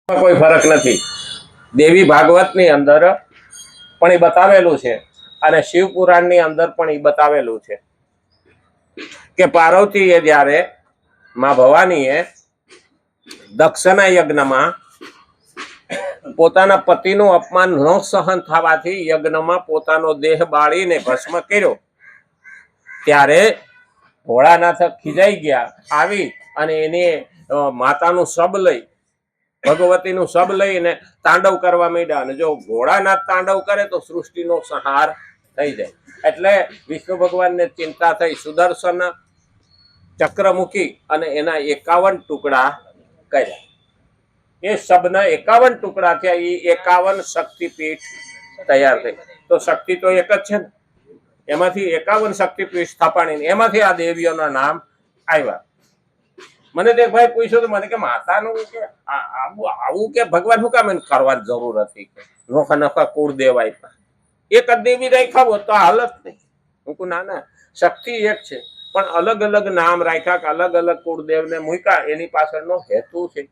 કોઈ ફરક નથી. દેવી ભાગવતની અંદર પણ એ બતાવેલું છે અને શિવ પુરાણની અંદર પણ એ બતાવેલું છે કે પાર્વતીએ જ્યારે માં ભવાનીએ દક્ષના યજ્ઞમાં પોતાના પતિનું અપમાન ન સહન થવાથી યજ્ઞમાં પોતાનો દેહ બાળીને ભસ્મ કર્યો, ત્યારે ભોળાનાથ ખીજાઈ ગયા, આવી અને એની માતાનું શબ લઈ, ભગવતીનું શબ લઈને તાંડવ કરવા માંડ્યા. અને જો ભોળાનાથ તાંડવ કરે તો સૃષ્ટિનો સંહાર થઈ જાય. એટલે વિષ્ણુ ભગવાનને ચિંતા થઈ, સુદર્શન ચક્ર મૂકી અને એના 51 ટુકડા કર્યા. એ શબના 51 ટુકડા થયા. એ 51 શક્તિપીઠ તૈયાર થઈ. તો શક્તિ તો એક જ છે ને, એમાંથી 51 શક્તિપીઠ સ્થાપણી, એમાંથી આ દેવીઓના નામ આવ્યા. મને તે ભાઈ પૂછ્યું તો મને કે માતાનું કે આવું કે ભગવાન શું કામ એને કરવાની જરૂર હતી, નોખા નોખા કુળદેવ આપ્યા, એક જ દેવી રાખ્યા હોત તો હાલત નહીં. હું કહું ના, શક્તિ એક છે પણ અલગ અલગ નામ રાખ્યા, કે અલગ અલગ કુળદેવને મૂક્યા. એની પાછળનો હેતુ છે.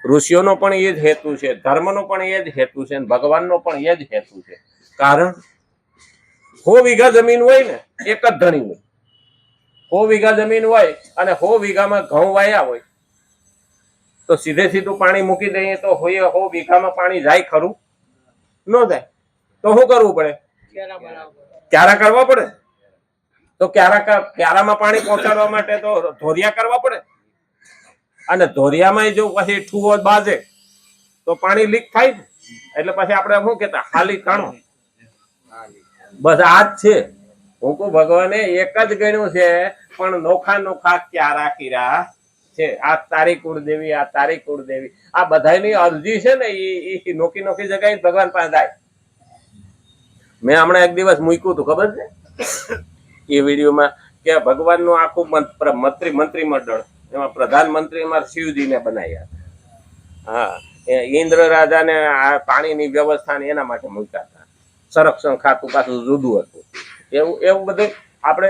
ઋષિઓનો પણ એ જ હેતુ છે, ધર્મનો પણ એ જ હેતુ છે, ભગવાનનો પણ એ જ હેતુ છે. કારણ 100 વીઘા જમીન હોય ને, એક જ ધણી હોય. 100 વીઘા જમીન હોય અને 100 વીઘામાં ઘઉં વાયા હોય, તો સીધે સીધું પાણી મૂકી દઈએ તો 100 વીઘામાં પાણી જાય ખરું? ન જાય. તો શું કરવું પડે? ક્યારા કરવા પડે. તો ક્યારામાં પાણી પહોંચાડવા માટે તો ધોરિયા કરવા પડે. અને ધોરિયામાં જો પછી ઠુઓ બાજે તો પાણી લીક થાય ને. એટલે પછી આપણે શું કહેતા, ખાલી કાણો. બસ આ જ છે. હું કહું ભગવાને એક જ ગણ્યું છે પણ નોખા નોખા ક્યારા કીરા છે. આ તારી કુળદેવી, આ તારી કુળદેવી, આ બધાની અરજી છે ને એ નોખી નોખી જગ્યાએ ભગવાન પાસે જાય. મેં હમણાં એક દિવસ મૂક્યું હતું, ખબર છે એ વિડીયોમાં, કે ભગવાનનું આખું મંત્રીમંડળ, એમાં પ્રધાનમંત્રી અમારા શિવજીને બનાવ્યા. હા, ઇન્દ્ર રાજાને આ પાણીની વ્યવસ્થા એના માટે મૂક્યા હતા. સંરક્ષણ ખાતું પાછું જુદું હતું. એવું બધું આપણે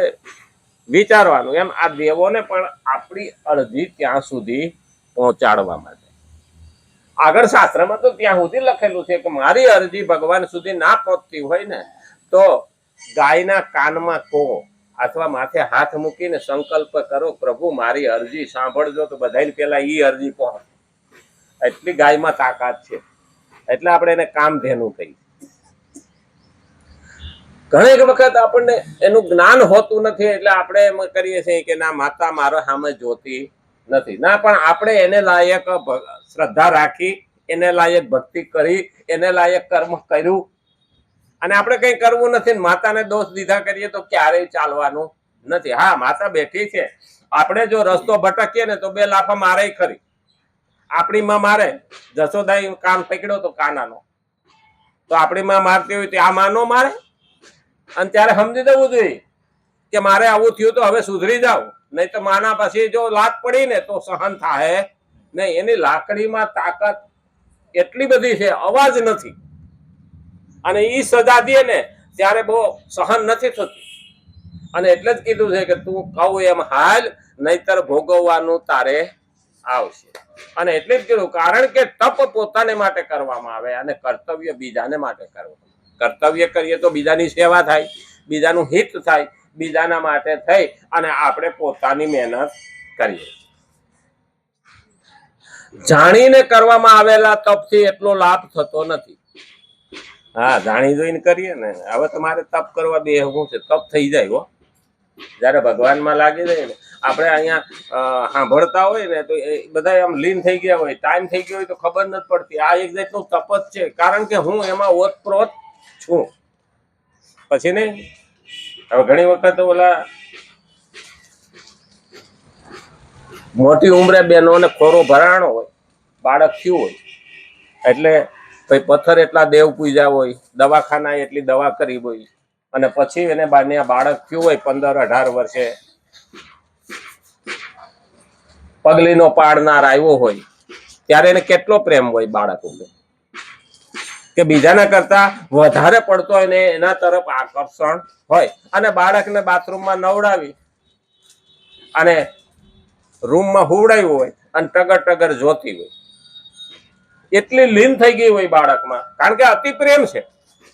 વિચારવાનું. એમ આ દેવોને પણ આપણી અરજી ત્યાં સુધી પહોંચાડવા માટે. આગળ શાસ્ત્રમાં તો ત્યાં સુધી લખેલું છે કે મારી અરજી ભગવાન સુધી ના પહોંચતી હોય ને તો ગાયના કાનમાં કહો અથવા માથે હાથ મૂકીને સંકલ્પ કરો, પ્રભુ મારી અરજી સાંભળજો. તો બધાને પેલા ઈ અરજી પહોંચ. એટલી ગાયમાં તાકાત છે. એટલે આપણે એને કામધેનુ કહીએ. ઘણી વખત આપણને એનું જ્ઞાન હોતું નથી, એટલે આપણે એમ કરીએ છીએ કે ના, માતા મારા સામે જોતી નથી. ના, પણ આપણે એને લાયક શ્રદ્ધા રાખી, એને લાયક ભક્તિ કરી, એને લાયક કર્મ કર્યું, અને આપણે કઈ કરવું નથી, માતાને દોષ દીધા કરીએ તો ક્યારેય ચાલવાનું નથી. હા, માતા બેઠી છે. આપણે જો રસ્તો ભટકીએ ને તો 2 લાફા મારે ખરી. આપણી માં મારે, જશોદાઈ કાન પકડ્યો તો કાનાનો, તો આપણી માં મારતી હોય તો આ માં નો મારે. અને ત્યારે સમજી દેવું જોઈએ કે મારે આવું થયું તો હવે સુધરી જાવ, નહીં તો માના પછી જો લાત પડી ને તો સહન થાય નહીં. એની લાકડીમાં તાકાત એટલી બધી છે, અવાજ નથી. અને ઈ સજા દે ને ત્યારે બહુ સહન નથી થતું. અને એટલે જ કીધું છે કે તું કહું એમ હાલ, નહીતર ભોગવવાનું તારે આવશે. અને એટલે જ કીધું, કારણ કે તપ પોતાને માટે કરવામાં આવે અને કર્તવ્ય બીજાને માટે કરવું. કર્તવ્ય કરીએ તો બીજાની સેવા થાય, બીજાનું હિત થાય, બીજાના માટે થઈ અને આપણે પોતાની મહેનત કરીએ. જાણીને કરવામાં આવેલા તપથી એટલો લાભ થતો નથી. હા, જાણી જોઈને કરીએ ને. હવે તમારે તપ કરવા બેહવું છે, તપ થઈ જાય હો. જયારે ભગવાનમાં લાગી જાય ને, આપણે અહીંયા સાંભળતા હોય ને તો બધા આમ લીન થઈ ગયા હોય, ટાઈમ થઈ ગયો હોય તો ખબર નથી પડતી. આ એક જાતનું તપ જ છે, કારણ કે હું એમાં ઓતપ્રોત છું. પછી નહીં, હવે ઘણી વખત ઓલા મોટી ઉંમરે બહેનોને ખોરો ભરાણો હોય, બાળક થયું હોય, એટલે ભાઈ પથ્થર એટલા દેવ પૂજા હોય, દવાખાના એટલી દવા કરી હોય, અને પછી એને બાળક થયું હોય 15-18 વર્ષે, પગલીનો પાડનાર આવ્યો હોય, ત્યારે એને કેટલો પ્રેમ હોય બાળક ઉપર, કે બીજાના કરતા વધારે પડતો એને એના તરફ આકર્ષણ હોય. અને બાળકને બાથરૂમમાં નવડાવી અને રૂમમાં હુવડાવ્યું હોય અને ટગર ટગર જોતી હોય, એટલી લીન થઈ ગઈ હોય બાળકમાં, કારણ કે અતિ પ્રેમ છે,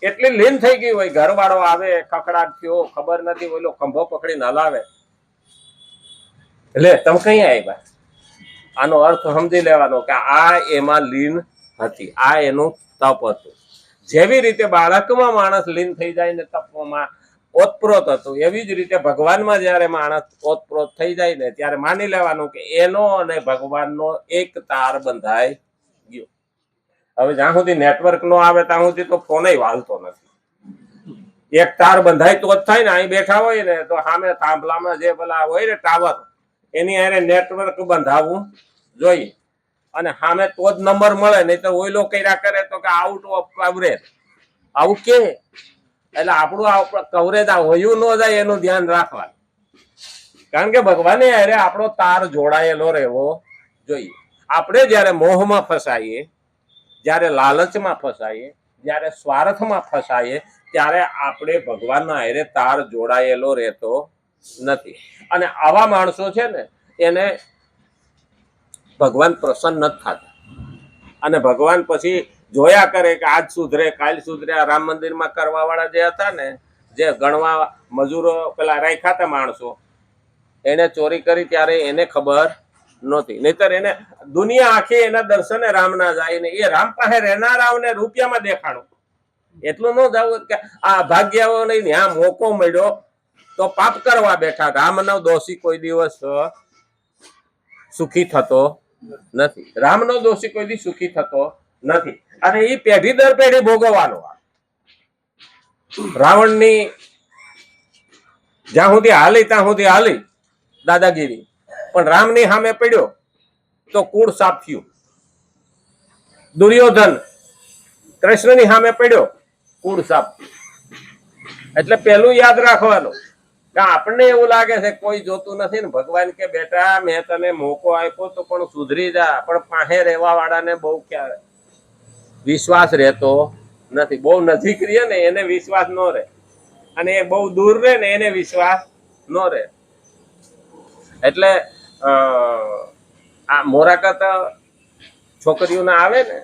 એટલી લીન થઈ ગઈ હોય. ઘરવાળો આવે, કકડાટ થયો, ખબર નથી, ઓલો ખંભો પકડીને હલાવે, એટલે તમે કઈ આવ્યા? આનો અર્થ સમજી લેવાનો કે આ એમાં લીન હતી, આ એનું તપ હતું. જેવી રીતે બાળકમાં માણસ લીન થઈ જાય ને તપમાં ઓતપ્રોત હતું, એવી જ રીતે ભગવાનમાં જયારે માણસ ઓતપ્રોત થઈ જાય ને ત્યારે માની લેવાનું કે એનો અને ભગવાનનો એક તાર બંધાઈ ગયો. હવે જ્યાં સુધી નેટવર્ક નો આવે ત્યાં સુધી તો ફોન હાલતો નથી. એક તાર બંધાય તો જ થાય ને. અહીં બેઠા હોય ને તો સામે થાંભલામાં જે પેલા હોય ને ટાવર, એની હારે નેટવર્ક બંધાવવું જોઈએ, અને સામે તો જ નંબર મળે, નહીં તો ઓઈલો કર્યા કરે તો કે આઉટ ઓફ કવરેજ. આવું કે એટલે આપણું કવરેજ હોયું ન જાય એનું ધ્યાન રાખવાનું, કારણ કે ભગવાને હારે આપણો તાર જોડાયેલો રહેવો જોઈએ. આપણે જયારે મોહમાં ફસાઈએ, જયારે લાલચમાં ફસાઈએ, જયારે સ્વાર્થમાં ફસાઈએ, ત્યારે આપણે ભગવાનના હારે તાર જોડાયેલો રહેતો નથી. અને આવા માણસો છે ને એને ભગવાન પ્રસન્ન નથી થતા, અને ભગવાન પછી જોયા કરે કે આજ સુધરે કાલ સુધરે. આ રામ મંદિરમાં કરવા વાળા જે હતા ને, જે ગણવા મજૂરો પેલા રાખ્યા હતા માણસો, એને ચોરી કરી ત્યારે એને ખબર નહોતી, નહીતર એને દુનિયા આખી એના દર્શને રામ ના જાય ને એ રામ પાસે રહેનારાઓને રૂપિયામાં દેખાડું. એટલું ન જવું કે આ ભાગ્યાઓ નહીં, ત્યાં મોકો મળ્યો તો પાપ કરવા બેઠા. રામનો દોષી કોઈ દિવસ સુખી થતો નથી, રામનો દોષી કોઈ દિવસ સુખી થતો નથી, અને એ પેઢી દર પેઢી ભોગવવાનો. રાવણની જ્યાં સુધી હાલી ત્યાં સુધી હાલી દાદાગીરી, પણ રામની સામે પડ્યો તો કુળ સાફ થયું. દુર્યોધન કૃષ્ણની સામે પડ્યો, કુળ સાફ. એટલે પેલું યાદ રાખવાનું કે આપણને એવું લાગે છે કોઈ જોતું નથી ને ભગવાન કે બેટા મેં તને મોકો આપ્યો તો પણ સુધરી જા, પણ પાસે રહેવા વાળાને બહુ ક્યારે વિશ્વાસ રહેતો નથી. બહુ નજીક રહે ને એને વિશ્વાસ ન રહે, અને એ બહુ દૂર રહે ને એને વિશ્વાસ ન રહે. એટલે આ મોરાકત છોકરીઓના આવે ને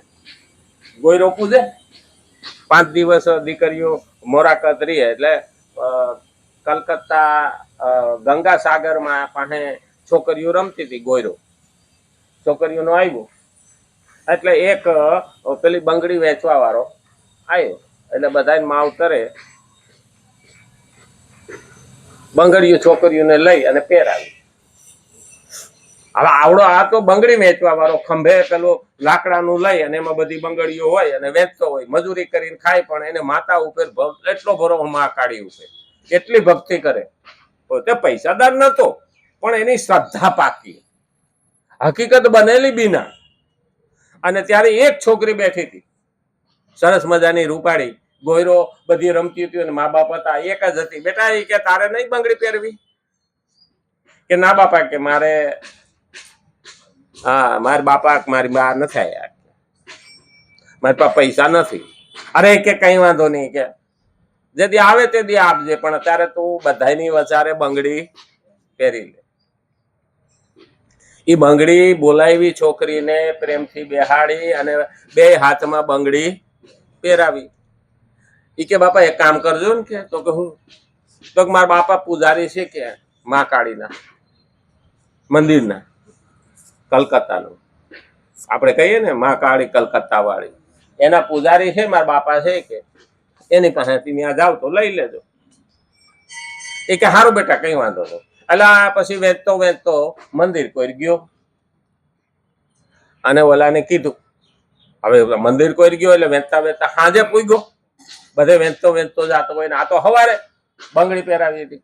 ગોયરો પૂજે, 5 દિવસ દીકરીઓ મોરાકત રહી. એટલે કલકત્તા ગંગા સાગરમાં પાસે છોકરીઓ રમતી હતી, ગોયરો છોકરીઓનો આવ્યો. એટલે એક પેલી બંગડી વેચવા વાળો આવ્યો, એટલે બધા માવતરે બંગડીઓ છોકરીઓને લઈ અને પહેરાવી. હવે આવડો આ તો બંગડી વેચવા વાળો ખંભે પેલું લાકડાનું લઈ અને એમાં બધી બંગડીઓ હોય અને વેચતો હોય, મજૂરી કરીને ખાય, પણ એને માતા ઉપર એટલો ભરો માં કાઢી ઉપર એટલી ભક્તિ કરે. પોતે પૈસાદાર નતો પણ એની શ્રદ્ધા પાકી, હકીકત બનેલી બીના. અને ત્યારે એક છોકરી બેઠી હતી સરસ મજાની રૂપાળી, ગોયરો બધી રમતી હતી અને મા બાપ હતા, એક જ હતી. બેટા એ કે તારે નહીં બંગડી પહેરવી? કે ના બાપા, કે મારે હા મારા બાપા મારી બા નથી આવ્યા, મારી પાસે પૈસા નથી. અરે કે કઈ વાંધો નહીં, કે જેથી આવે તે દી આપજે, પણ અત્યારે તું બધાની વચારે બંગડી પહેરી લે. એ બંગડી બોલાવી, છોકરીને પ્રેમથી બેહાડી અને 2 હાથમાં બંગડી પહેરાવી. એ કે બાપા એક કામ કરજો ને, કે તો કે હું તો મારા બાપા પૂજારી છે કે મા કાળીના મંદિરના, કલકત્તાનું આપણે કહીએ ને મા કાળી કલકત્તા વાળી, એના પૂજારી છે મારા બાપા છે, કે એની પાસેથી ત્યાં જાવ તો લઈ લેજો. એ કે સારું બેટા કઈ વાંધો નહીં. એટલે પછી વેચતો મંદિર કોઈ ગયો અને ઓલાને કીધું. હવે મંદિર કોઈ ગયો એટલે વેચતા સાંજે પૂગ્યો, બધે વેચતો જતો હોય ને આ તો સવારે બંગડી પહેરાવી હતી.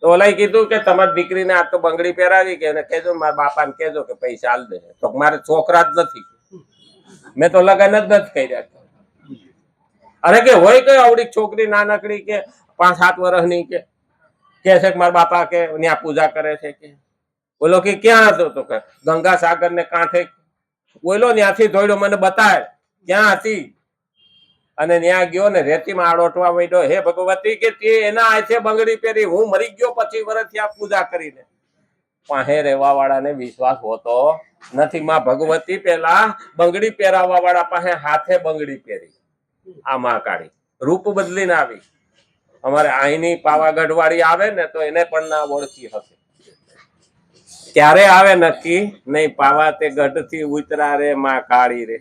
તો ઓલાએ કીધું કે તમારી દીકરીને આ તો બંગડી પહેરાવી, કે એને કહેજો મારા બાપાને કહેજો કે પૈસા આલ દે. તો મારે છોકરા જ નથી, મેં તો લગ્ન જ નથી કર્યા. અરે કે હોય કે આવડી છોકરી નાનકડી કે 5-7 વર્ષની કે છે કે મારા બાપા કે ત્યાં પૂજા કરે છે. કે બોલો કે ક્યાં હતો? તો કે ગંગા સાગર ને કાંઠે. બોલો ત્યાંથી દોડ્યો, મને બતાય ક્યાં હતી. અને ત્યાં ગયો ને રેતીમાં આડોટવા માંડ્યો. હે ભગવતી, કે તે એના હાથે બંગડી પહેરી, હું મરી ગયો 25 વર્ષથી આ પૂજા કરીને, પાસે રહેવા વાળાને વિશ્વાસ હોતો નથી. માં ભગવતી પેલા બંગડી પહેરાવવા વાળા પાસે હાથે બંગડી પહેરી, આ માં કાળી રૂપ બદલીને આવી. અમારે અહીંની પાવાગઢ વાળી આવે ને તો એને પણ ના ઓળખી હશે. ક્યારે આવે નક્કી નહીં. પાવા તે ગઢ થી ઉતરા રે માં કાળી રે.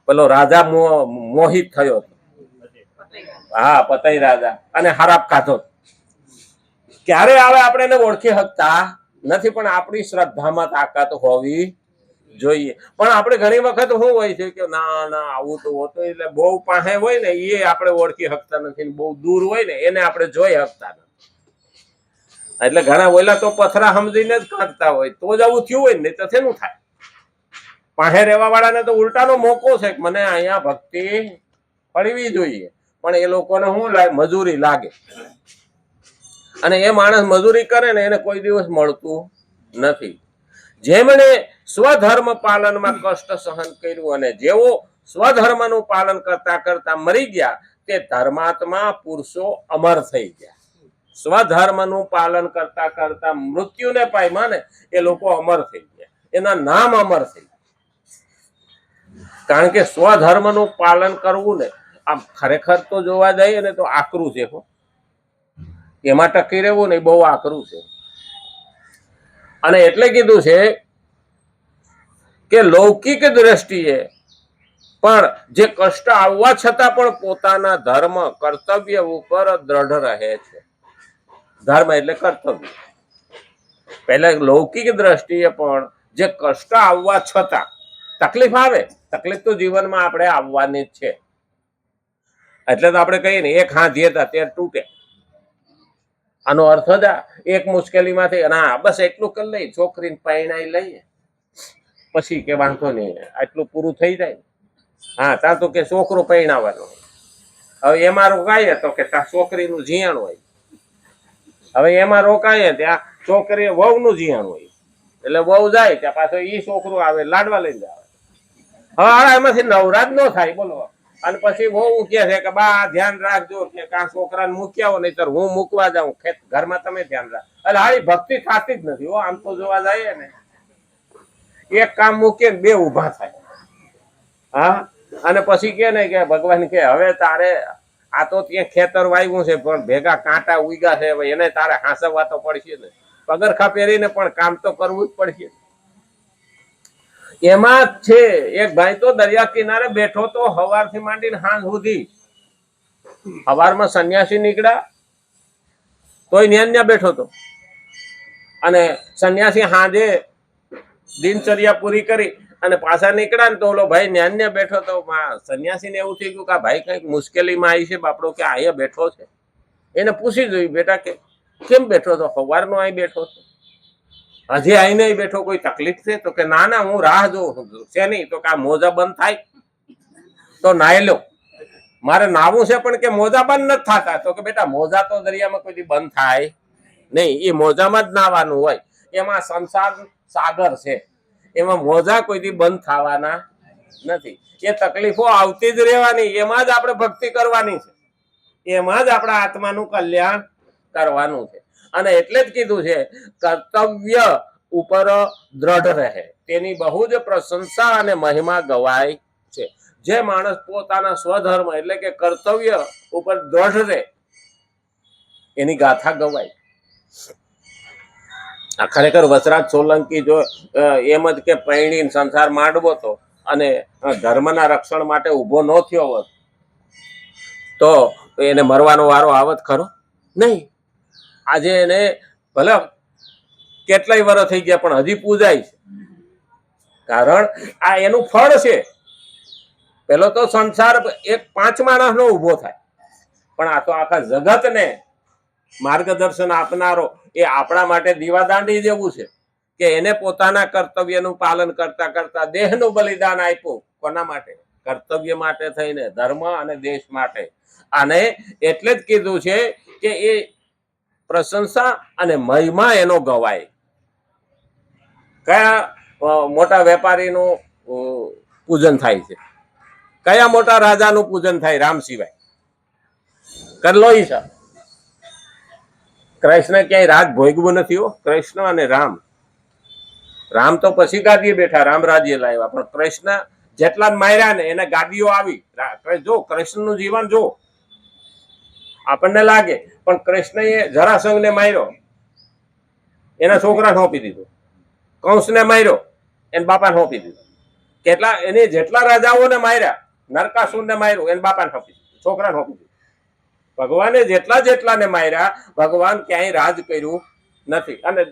પેલો રાજા મોહિત થયો, હા પતઈ રાજા, અને હરાપ ખાધો. ક્યારે આવે આપણે એને ઓળખી શકતા નથી, પણ આપણી શ્રદ્ધામાં તાકાત હોવી જોઈએ. પણ આપણે ઘણી વખત શું હોય છે કે ના ના આવું તો હોતું, એટલે બહુ પાસે હોય ને એ આપણે ઓળખી શકતા નથી, બહુ દૂર હોય ને એને આપણે જોઈ શકતા નથી. એટલે ઘણા ઓલા તો પથરા સમજીને જ કરતા હોય, તો જ આવું થયું હોય ને, તો શેનું થાય? પાસે રહેવા વાળાને તો ઉલટાનો મોકો છે કે મને અહીંયા ભક્તિ પડવી જોઈએ, પણ એ લોકોને શું લાગે? મજૂરી લાગે. અને એ માણસ મજૂરી કરે ને એને કોઈ દિવસ મળતું નથી. જેમણે સ્વધર્મ પાલનમાં કષ્ટ સહન કર્યું અને જેઓ સ્વધર્મનું પાલન કરતા કરતા મરી ગયા તે ધર્માત્મા પુરુષો અમર થઈ ગયા. સ્વધર્મનું પાલન કરતા કરતા મૃત્યુને પામ્યા ને એ લોકો અમર થઈ ગયા, એના નામ અમર થઈ ગયા. કારણ કે સ્વધર્મનું પાલન કરવું ને આમ ખરેખર તો જોવા જઈએ ને તો આકરું છે. એમાં ટકી રહેવું ને બહુ આકરું છે. અને એટલે કીધું છે કે લૌકિક દ્રષ્ટિએ પણ જે કષ્ટ આવવા છતાં પણ પોતાના ધર્મ કર્તવ્ય ઉપર દ્રઢ રહે છે. ધર્મ એટલે કર્તવ્ય. પહેલા લૌકિક દ્રષ્ટિએ પણ જે કષ્ટ આવવા છતાં, તકલીફ આવે, તકલીફ તો જીવનમાં આપણે આવવાની જ છે. એટલે તો આપણે કહીએ ને એક હાથ જેતા તે તૂટે. આનો અર્થ જ એક મુશ્કેલીમાંથી ના બસ એટલું કરી લઈ, છોકરીને પરણાઈ લઈએ પછી કે વાંધો નહીં, આટલું પૂરું થઈ જાય. હા ત્યાં તો કે છોકરો પરણાવવાનો. હવે એમાં રોકાઈએ તો કે ત્યાં છોકરીનું જીયાણ હોય. હવે એમાં રોકાઈએ ત્યાં છોકરી વહુનું જીયાણ હોય. એટલે વહુ જાય ત્યાં પાછો ઈ છોકરો આવે લાડવા લઈને આવે. હવે એમાંથી નવરાજ ન થાય બોલો. અને પછી બહુ કે છે કે બા ધ્યાન રાખજો કે કા છોકરાને મૂક્યા હો, નહીતર હું મૂકવા જાઉં ઘરમાં, તમે ધ્યાન રાખ. એટલે હારી ભક્તિ થતી જ નથી. આમ તો જોવા જઈએ ને એક કામ મૂકીએ ને બે ઉભા થાય. હા, અને પછી કે ને કે ભગવાન કે હવે તારે આ તો ત્યાં ખેતર વાવ્યું છે પણ ભેગા કાંટા ઉગ્યા છે, એને તારે હાંસવવા તો પડશે ને. પગરખા પહેરીને પણ કામ તો કરવું જ પડશે. એમાં છે એક ભાઈ તો દરિયા કિનારે બેઠો તો સવારથી માંડીને સાંજ સુધી. સવારમાં સંન્યાસી નીકળ્યા તોય ન્યા બેઠો તો, અને સંન્યાસી સાંજે દિનચર્યા પૂરી કરી અને પાછા નીકળ્યા ને તો ઓલો ભાઈ ન્યા બેઠો તો. સંન્યાસીને એવું થઈ ગયું કે ભાઈ કઈક મુશ્કેલીમાં આવી છે બાપડો, કે અહીંયા બેઠો છે. એને પૂછી જોયું બેટા કે કેમ બેઠો તો? સવારનો અહીં બેઠો છો, હજી અહીં નહીં બેઠો, કોઈ તકલીફ છે? તો કે ના ના હું રાહ જોઉં છે. નહીં તો કે આ મોજા બંધ થાય તો નાહી લો. મારે નાવું છે પણ કે મોજા બંધ નથી થતા. તો કે બેટા મોજા તો દરિયામાં કોઈ બંધ થાય નહીં, એ મોજામાં જ નાવાનું હોય. એમાં સંસાર સાગર છે, એમાં મોજા કોઈથી બંધ થવાના નથી. એ તકલીફો આવતી જ રહેવાની, એમાં જ આપણે ભક્તિ કરવાની છે, એમાં જ આપણા આત્માનું કલ્યાણ કરવાનું છે. અને એટલે જ કીધું છે કર્તવ્ય ઉપર દ્રઢ રહે તેની બહુ જ પ્રશંસા અને મહિમા ગવાય છે. જે માણસ પોતાના સ્વધર્મ એટલે કે કર્તવ્ય ઉપર દ્રઢ રહે એની ગાથા ગવાય. આ ખરેખર વસરાજ સોલંકી જો એમ જ કે પૈણી સંસાર માંડવો તો અને ધર્મના રક્ષણ માટે ઊભો ન થયો હોત તો એને મરવાનો વારો આવત ખરો નહીં. આજે એને ભલે કેટલાય વર્ષ થઈ ગયા પણ હજી પૂજાય છે, કારણ આ એનું ફળ છે. પેલો તો સંસાર એક 5 માણસનો ઊભો થાય, પણ આ તો આખા જગતને માર્ગદર્શન આપનારો એ આપણા માટે દીવાદાંડી જેવું છે કે એને પોતાના કર્તવ્યનું પાલન કરતા કરતા દેહનું બલિદાન આપ્યું. કોના માટે? કર્તવ્ય માટે થઈને, ધર્મ અને દેશ માટે. અને એટલે જ કીધું છે કે એ પ્રશંસા અને મહિમા એનો ગવાય. કયા મોટા વેપારીનું પૂજન થાય છે? કયા મોટા રાજાનું પૂજન થાય રામ સિવાય? કરલો ઈ છે. કૃષ્ણ ક્યાંય રાજ ભોગવું નથી હો. કૃષ્ણ અને રામ, રામ તો પછી ગાદીએ બેઠા, રામ રાજ્ય લાવ્યા, પણ કૃષ્ણ જેટલા માર્યા ને એને ગાદીઓ આવી. જો કૃષ્ણનું જીવન જો આપણને લાગે, પણ કૃષ્ણએ જરાસંઘને માર્યો, એના છોકરાને સોંપી દીધો. કંસને માર્યો, એના બાપાને સોંપી દીધો. કેટલા એને જેટલા રાજાઓને માર્યા, નરકાસુરને માર્યો, એના બાપાને સોંપી દીધો, છોકરાને સોંપી દીધો. ભગવાને જેટલાને માર્યા, ભગવાન ક્યાંય રાજ કર્યું નથી. અને